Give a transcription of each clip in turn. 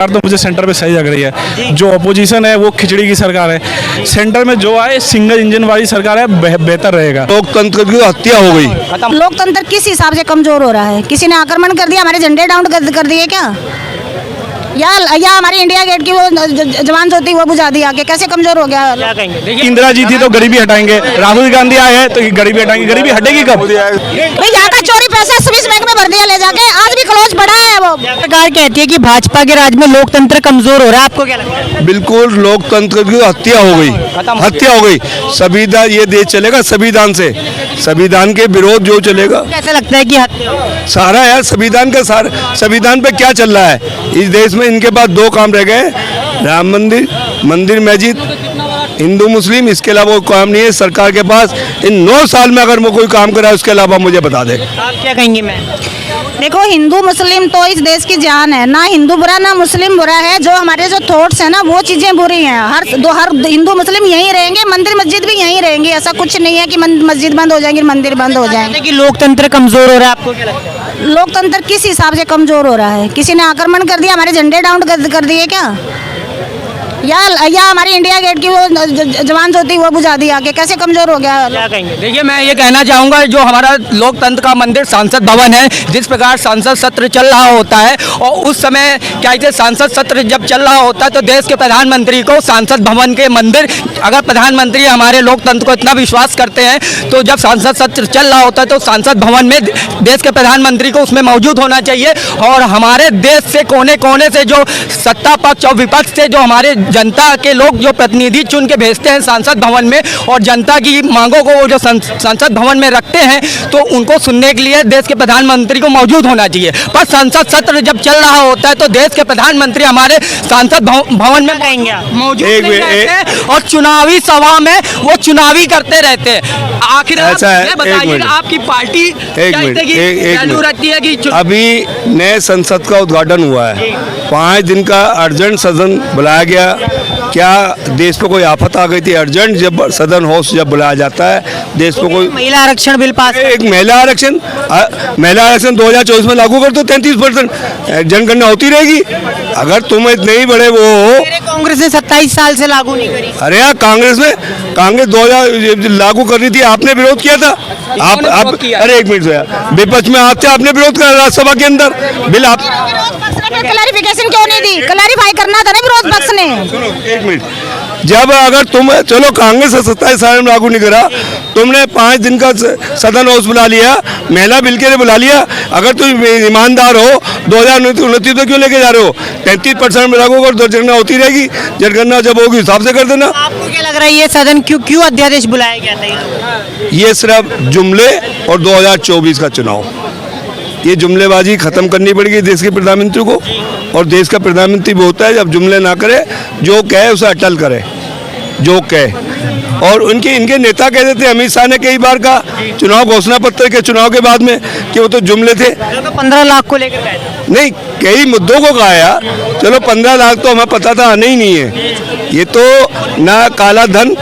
तो मुझे सेंटर पे सही लग रही है। जो अपोजिशन है वो खिचड़ी की सरकार है। सेंटर में जो आए सिंगल इंजन वाली सरकार है, बेहतर रहेगा। लोकतंत्र की हत्या हो गई। लोकतंत्र किस हिसाब से कमजोर हो रहा है? किसी ने आक्रमण कर दिया, हमारे झंडे डाउन कर दिए क्या? या हमारी इंडिया गेट की वो जवान ज्योति वो बुझा दी आके, कैसे कमजोर हो गया? क्या कहेंगे? इंदिरा जी थी तो गरीबी हटाएंगे, राहुल गांधी आए हैं तो गरीबी हटाएंगे। गरीबी हटेगी कब? भाई यहाँ का चोरी पैसा स्विस बैंक में भर दिया ले जाके, आज भी क्लोज पड़ा है वो। सरकार कहती है कि भाजपा के राज में लोकतंत्र कमजोर हो रहा है, आपको क्या लगता है? बिल्कुल लोकतंत्र की हत्या हो गई, हत्या हो गई। संविधान, ये देश चलेगा संविधान से, संविधान के विरोध जो चलेगा। कैसा लगता है कि हत्या सारा यार संविधान का सारा, संविधान पे क्या चल रहा है इस देश में? इनके पास दो काम रह गए, राम मंदिर, मंदिर मस्जिद, हिंदू मुस्लिम, इसके अलावा कोई काम नहीं है सरकार के पास। इन 9 साल में अगर वो कोई काम करा है उसके अलावा मुझे बता दे। आप क्या कहेंगी? मैं देखो, हिंदू मुस्लिम तो इस देश की जान है ना। हिंदू बुरा ना मुस्लिम बुरा है। जो हमारे जो थॉट्स है ना वो चीजें बुरी हैं। हर हिंदू मुस्लिम यहीं रहेंगे, मंदिर मस्जिद भी यहीं रहेंगे। ऐसा कुछ नहीं है कि मस्जिद बंद हो जाएंगी, मंदिर बंद हो जाएंगे। कि लोकतंत्र कमजोर हो रहा है, आपको क्या लगता है? लोकतंत्र किस हिसाब से कमजोर हो रहा है? किसी ने आक्रमण कर दिया, हमारे झंडे डाउन कर दिए क्या? या हमारी इंडिया गेट की वो जवान ज्योति वो बुझा दी आके, कैसे कमजोर हो गया? क्या कहेंगे? देखिए, मैं ये कहना चाहूँगा, जो हमारा लोकतंत्र का मंदिर संसद भवन है, जिस प्रकार संसद सत्र चल रहा होता है और उस समय क्या कहते हैं, संसद सत्र जब चल रहा होता है तो देश के प्रधानमंत्री को संसद भवन के मंदिर, अगर प्रधानमंत्री हमारे लोकतंत्र को इतना विश्वास करते हैं तो जब संसद सत्र चल रहा होता है तो संसद भवन में देश के प्रधानमंत्री को उसमें मौजूद होना चाहिए। और हमारे देश से कोने कोने से जो सत्ता पक्ष और विपक्ष से जो हमारे जनता के लोग जो प्रतिनिधि चुन के भेजते हैं संसद भवन में और जनता की मांगों को वो जो संसद भवन में रखते हैं, तो उनको सुनने के लिए देश के प्रधानमंत्री को मौजूद होना चाहिए। पर संसद सत्र जब चल रहा होता है तो देश के प्रधानमंत्री हमारे संसद भवन में कहेंगे मौजूद नहीं रहते और चुनावी सभा में वो चुनावी करते रहते हैं। आखिर आप ये बताइए, आपकी पार्टी चालू रहती है कि अभी नए संसद का उद्घाटन हुआ है, 5 दिन का अर्जेंट सदन बुलाया गया। क्या देश पे कोई आफत आ गई थी? अर्जेंट जब सदन हाउस जब बुलाया जाता है, देश पे कोई महिला आरक्षण बिल पास, एक महिला आरक्षण 2024 में लागू कर दो। 33% जनगणना होती रहेगी। अगर तुम इतने ही बड़े वो हो, कांग्रेस ने 27 साल से लागू नहीं करी। अरे यार कांग्रेस 2000 लागू कर रही थी, आपने विरोध किया था। आप अरे एक मिनट यार, विपक्ष में आप थे, आपने विरोध करा राज्यसभा के अंदर बिल। आप क्लैरिफिकेशन क्यों नहीं दी? क्लैरिफाई करना था ना विरोध पक्ष ने। एक मिनट, जब अगर तुम चलो कांग्रेस 27 साल में लागू नहीं करा, तुमने 5 दिन का सदन हाउस बुला लिया, महिला बिल के लिए बुला लिया। अगर तुम ईमानदार हो 2029 में क्यों लेके जा रहे हो? 33% में लागू कर दो, जनगणना होती रहेगी। जनगणना जब होगी हिसाब से कर देना। आपको क्या लग रहा है ये सदन क्यों अध्यादेश बुलाया गया था? ये सिर्फ जुमले और 2024 का चुनाव, ये जुमलेबाजी खत्म करनी पड़ेगी देश के प्रधानमंत्री को। और देश का प्रधानमंत्री भी होता है जब जुमले ना करे, जो कहे उसे अटल करे, जो कहे। और इनके नेता कह देते, अमित शाह ने कई बार कहा चुनाव घोषणा पत्र के चुनाव के बाद में कि वो तो जुमले थे। 15 लाख को लेकर नहीं, कई मुद्दों को कहा यार। चलो 15 लाख तो हमें पता था आने ही नहीं है। ये तो ना काला धन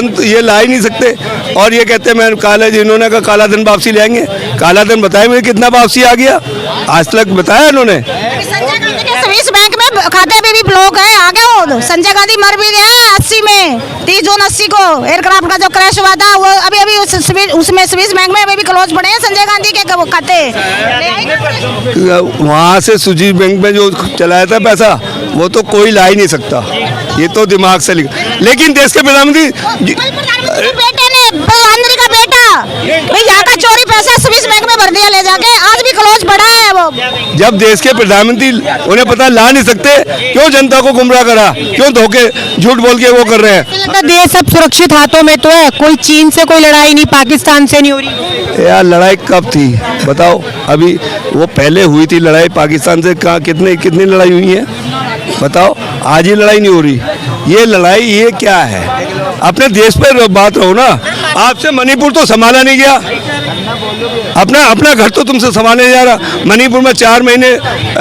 तो ये ला ही नहीं सकते। और ये कहते हैं मैं इन्होंने कहा काला धन वापसी लाएंगे। काला धन बताया मुझे कितना वापसी आ गया? आज तक बताया इन्होंने? संजय गांधी के स्विस बैंक में खाते में भी ब्लॉक है। आगे हो, संजय गांधी मर भी गया 80 में, 30 जून 80 को एयरक्राफ्ट का जो क्रैश हुआ था, वो अभी उसमें स्विस बैंक में भी क्लोज पड़े हैं संजय गांधी के खाते। वहाँ से सुजीत बैंक में जो चलाया था पैसा, वो तो कोई ला ही नहीं सकता। ये तो दिमाग से लेकिन देश के प्रधानमंत्री बेटे ने, प्रधानमंत्री का बेटा, भाई यहाँ का चोरी पैसा स्विस बैंक में भर दिया ले जाके, आज भी क्लोज पड़ा है वो। जब देश के प्रधानमंत्री उन्हें पता ला नहीं सकते, क्यों जनता को गुमराह करा? क्यों धोखे झूठ बोल के वो कर रहे हैं? देश अब सुरक्षित हाथों में तो है। कोई चीन से कोई लड़ाई नहीं, पाकिस्तान से नहीं हो रही। यार लड़ाई कब थी बताओ? अभी वो पहले हुई थी लड़ाई पाकिस्तान से। कहाँ कितनी लड़ाई हुई है बताओ? आज ही लड़ाई नहीं हो रही। ये लड़ाई ये क्या है? अपने देश पर बात रहो ना। आपसे मणिपुर तो संभाला नहीं गया, अपना घर तो तुमसे संभालने जा रहा। मणिपुर में 4 महीने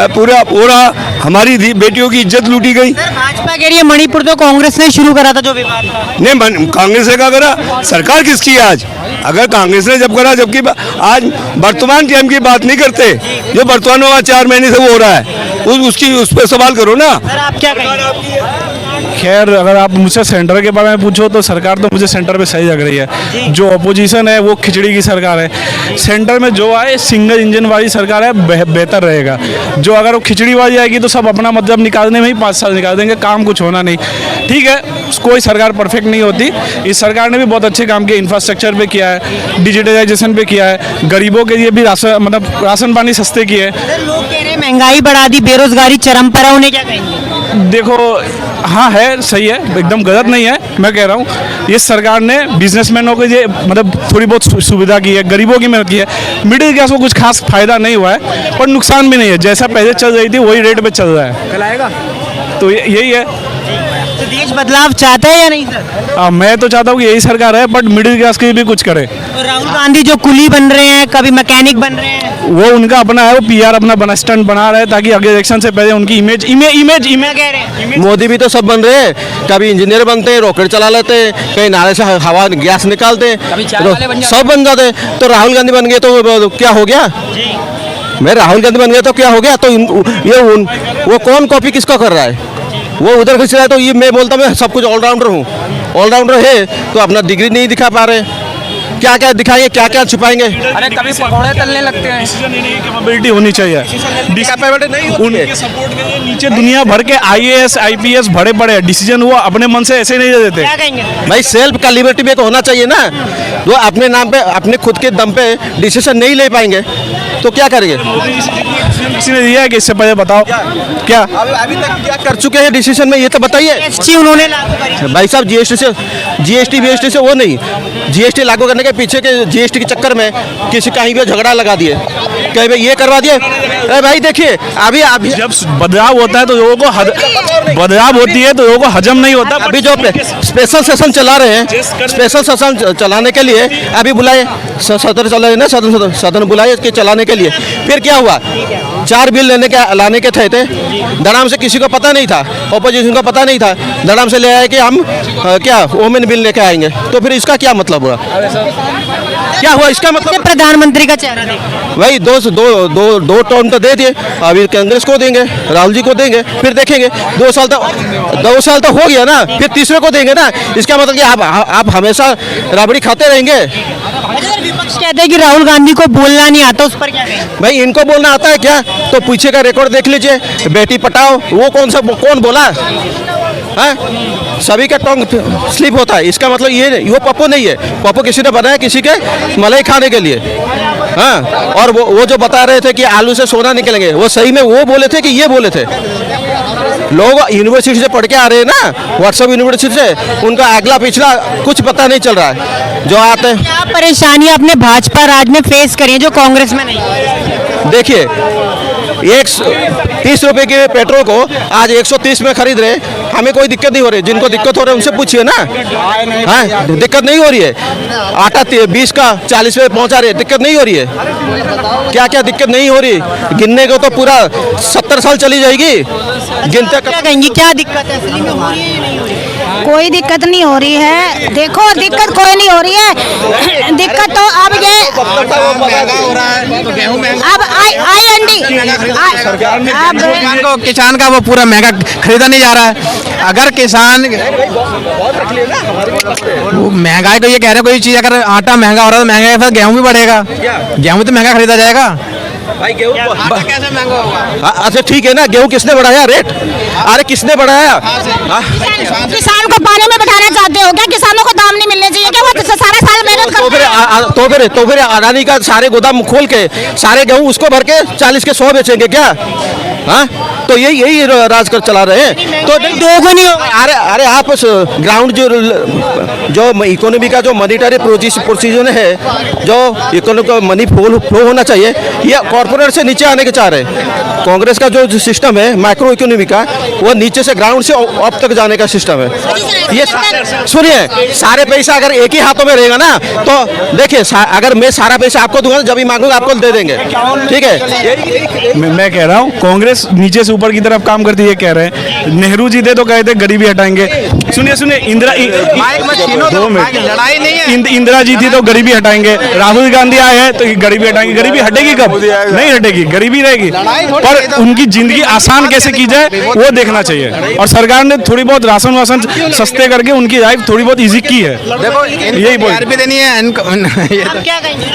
पूरा हमारी बेटियों की इज्जत लूटी गई। भाजपा कह रही है मणिपुर तो कांग्रेस ने शुरू करा था जो विवाद था। नहीं, कांग्रेस ने क्या करा? सरकार किसकी है आज? अगर कांग्रेस ने जब करा, जबकि आज वर्तमान टाइम की बात नहीं करते, जो वर्तमान 4 महीने से वो हो रहा है। उस पर सवाल करो ना। सर आप क्या कहेंगे? खैर अगर आप मुझसे सेंटर के बारे में पूछो तो सरकार तो मुझे सेंटर पे सही लग रही है। जो अपोजिशन है वो खिचड़ी की सरकार है। सेंटर में जो आए सिंगल इंजन वाली सरकार है बेहतर रहेगा। जो अगर वो खिचड़ी वाली आएगी तो सब अपना मतलब निकालने में ही 5 साल निकाल देंगे, काम कुछ होना नहीं। ठीक है, कोई सरकार परफेक्ट नहीं होती। इस सरकार ने भी बहुत अच्छे काम किए, इंफ्रास्ट्रक्चर पे किया है, डिजिटलाइजेशन पे किया है, गरीबों के लिए भी राशन पानी सस्ते किए। सर लोग कह रहे हैं महंगाई बढ़ा दी, बेरोजगारी चरम पर है, उन्हें क्या कहेंगे? देखो हाँ है, सही है, एकदम गलत नहीं है। मैं कह रहा हूँ इस सरकार ने बिजनेसमैनों के लिए मतलब थोड़ी बहुत सुविधा की है, गरीबों की मदद की है। मिडिल क्लास को कुछ खास फायदा नहीं हुआ है, पर नुकसान भी नहीं है। जैसा पहले चल रही थी वही रेट पे चल रहा है। तो यही है। तो देश बदलाव चाहता है या नहीं सर? मैं तो चाहता हूँ कि यही सरकार है, बट मिडिल क्लास के लिए भी कुछ करे। तो राहुल गांधी जो कुली बन रहे हैं, कभी मैकेनिक बन रहे हैं, वो उनका अपना है, वो पीआर अपना बना स्टंट बना रहे हैं ताकि अगले इलेक्शन से पहले उनकी इमेज कह रहे हैं मोदी भी तो सब बन रहे हैं, कभी इंजीनियर बनते हैं, रॉकेट चला लेते हैं, कहीं नाले से हवा गैस निकालते हैं, सब बन जाते हैं। तो राहुल गांधी बन गए तो क्या हो गया? मैं राहुल गांधी बन गया तो क्या हो गया? तो वो कौन कॉपी किसका कर रहा है? वो उधर खींच रहा है तो ये मैं बोलता मैं सब कुछ ऑलराउंडर हूँ। ऑलराउंडर है तो अपना डिग्री नहीं दिखा पा रहे, क्या क्या दिखाएंगे, क्या क्या छुपाएंगे? अरे कभी पकौड़े तलने लगते हैं। कैपेबिलिटी होनी चाहिए। कैपेबिलिटी नहीं होती है। उनके सपोर्ट के लिए नीचे दुनिया भर के आईएएस आईपीएस भरे पड़े हैं, डिसीजन वो अपने मन से ऐसे नहीं दे देते। क्या कहेंगे? भाई सेल्फ का लिबर्टी में तो होना चाहिए ना। वो अपने नाम पे अपने खुद के दम पे डिसीजन नहीं ले पाएंगे तो क्या करेंगे? किसी ने दिया है कि इससे पहले बताओ क्या? अभी तक क्या कर चुके हैं डिसीजन में, ये तो बताइए। जीएसटी उन्होंने लागू करी। भाई साहब जीएसटी से वो नहीं, जीएसटी लागू करने के पीछे के जीएसटी के चक्कर में किसी कहीं पे झगड़ा लगा दिए, कहीं पे ये करवा दिए। अरे भाई देखिए अभी जब बदलाव होता है तो लोगों को बदलाव होती है तो लोगों को हजम नहीं होता। अभी जो स्पेशल सेशन चला रहे हैं, स्पेशल सेशन चलाने के लिए अभी बुलाए, सदन चला रहे ना, सदन बुलाए इसके चलाने के लिए। फिर क्या हुआ? 4 बिल लाने के थे धड़ाम से, किसी को पता नहीं था, ऑपोजिशन को पता नहीं था, धड़ाम से ले आए कि हम क्या वोमेन बिल लेके आएंगे। तो फिर इसका क्या मतलब हुआ? क्या हुआ इसका मतलब? प्रधानमंत्री का चेहरा देखो भाई दो टर्म तो दे दिए, अभी कांग्रेस को देंगे, राहुल जी को देंगे, फिर देखेंगे 2 साल तो हो गया ना, फिर तीसरे को देंगे ना। इसका मतलब कि आप हमेशा राबड़ी खाते रहेंगे। विपक्ष कहते हैं कि राहुल गांधी को बोलना नहीं आता, उस पर क्या कहेंगे? भाई इनको बोलना आता है क्या? तो पीछे का रिकॉर्ड देख लीजिए, बेटी पटाओ वो कौन बोला है? सभी का टंग स्लिप होता है। इसका मतलब ये नहीं, वो पप्पू नहीं है, पप्पू किसी ने बनाया किसी के मलाई खाने के लिए। हाँ, और वो जो बता रहे थे कि आलू से सोना निकलेंगे, वो सही में वो बोले थे कि ये बोले थे? लोग यूनिवर्सिटी से पढ़ के आ रहे हैं ना, व्हाट्सएप यूनिवर्सिटी से, उनका अगला पिछला कुछ पता नहीं चल रहा है। जो आते हैं, क्या परेशानियां अपने भाजपा राज में फेस करी हैं जो कांग्रेस में नहीं? देखिए 30 रुपए के पेट्रोल को आज 130 में खरीद रहे, हमें कोई दिक्कत नहीं हो रही। जिनको दिक्कत हो रही है उनसे पूछिए ना। हाँ, दिक्कत नहीं हो रही है। आटा 20 का 40 में पहुंचा रहे, दिक्कत नहीं हो रही है। क्या क्या दिक्कत नहीं हो रही? गिनने को तो पूरा 70 साल चली जाएगी गिनते। क्या कहेंगे, क्या दिक्कत है असली में, हो रही है या नहीं हो रही? कोई दिक्कत नहीं हो रही है। देखो दिक्कत कोई नहीं हो रही है। दिक्कत तो अब ये अब आई अंडी अब किसान का वो पूरा महंगा खरीदा नहीं जा रहा है। अगर किसान वो महंगाई को ये कह रहे हैं, कोई चीज़ अगर आटा महंगा हो रहा है तो महंगा है, गेहूँ भी बढ़ेगा, गेहूँ तो महंगा खरीदा जाएगा। भाई गेहूँ कैसे महंगा होगा? अच्छा ठीक है ना, गेहूँ किसने बढ़ाया रेट? अरे किसने बढ़ाया? किसान को पानी में बैठाना चाहते हो क्या? किसानों को दाम नहीं मिलने चाहिए क्या? वो सारा साल मेहनत तो फिर अडानी का सारे गोदाम खोल के सारे गेहूँ उसको भर के 40 के 100 बेचेंगे क्या? हाँ, तो यही राज कर चला रहे हैं। तो दोगुनी नहीं होगा। अरे आप ग्राउंड जो इकोनॉमी का जो मॉनिटरी प्रोसीजर है, जो इकोनॉमी का मनी फ्लो होना चाहिए, ये कॉर्पोरेट से नीचे आने के चाह रहे हैं। कांग्रेस का जो सिस्टम है माइक्रो इकोनॉमी का, वो नीचे से ग्राउंड से अप तक जाने का सिस्टम है। ये सुनिए, सारे पैसा अगर एक ही हाथों में रहेगा ना तो देखिए, अगर मैं सारा पैसा आपको दूंगा जब भी मांगूंगा आपको दे देंगे, ठीक है। मैं कह रहा हूँ कांग्रेस नीचे से ऊपर की तरफ काम करती है, कह रहे हैं। नेहरू जी थे तो कहे थे गरीबी हटाएंगे। सुनिए सुनिए, दो मिनट, लड़ाई नहीं है। इंदिरा जी थी तो गरीबी हटाएंगे, राहुल गांधी आए हैं तो गरीबी हटाएंगे। गरीबी हटेगी कब? नहीं हटेगी, गरीबी रहेगी। पर उनकी जिंदगी आसान कैसे की जाए वो देखना चाहिए, और सरकार ने थोड़ी बहुत राशन वासन सस्ते करके उनकी लाइफ थोड़ी बहुत इजी की है। देखो यही बोल भी देनी है आप क्या कहेंगे?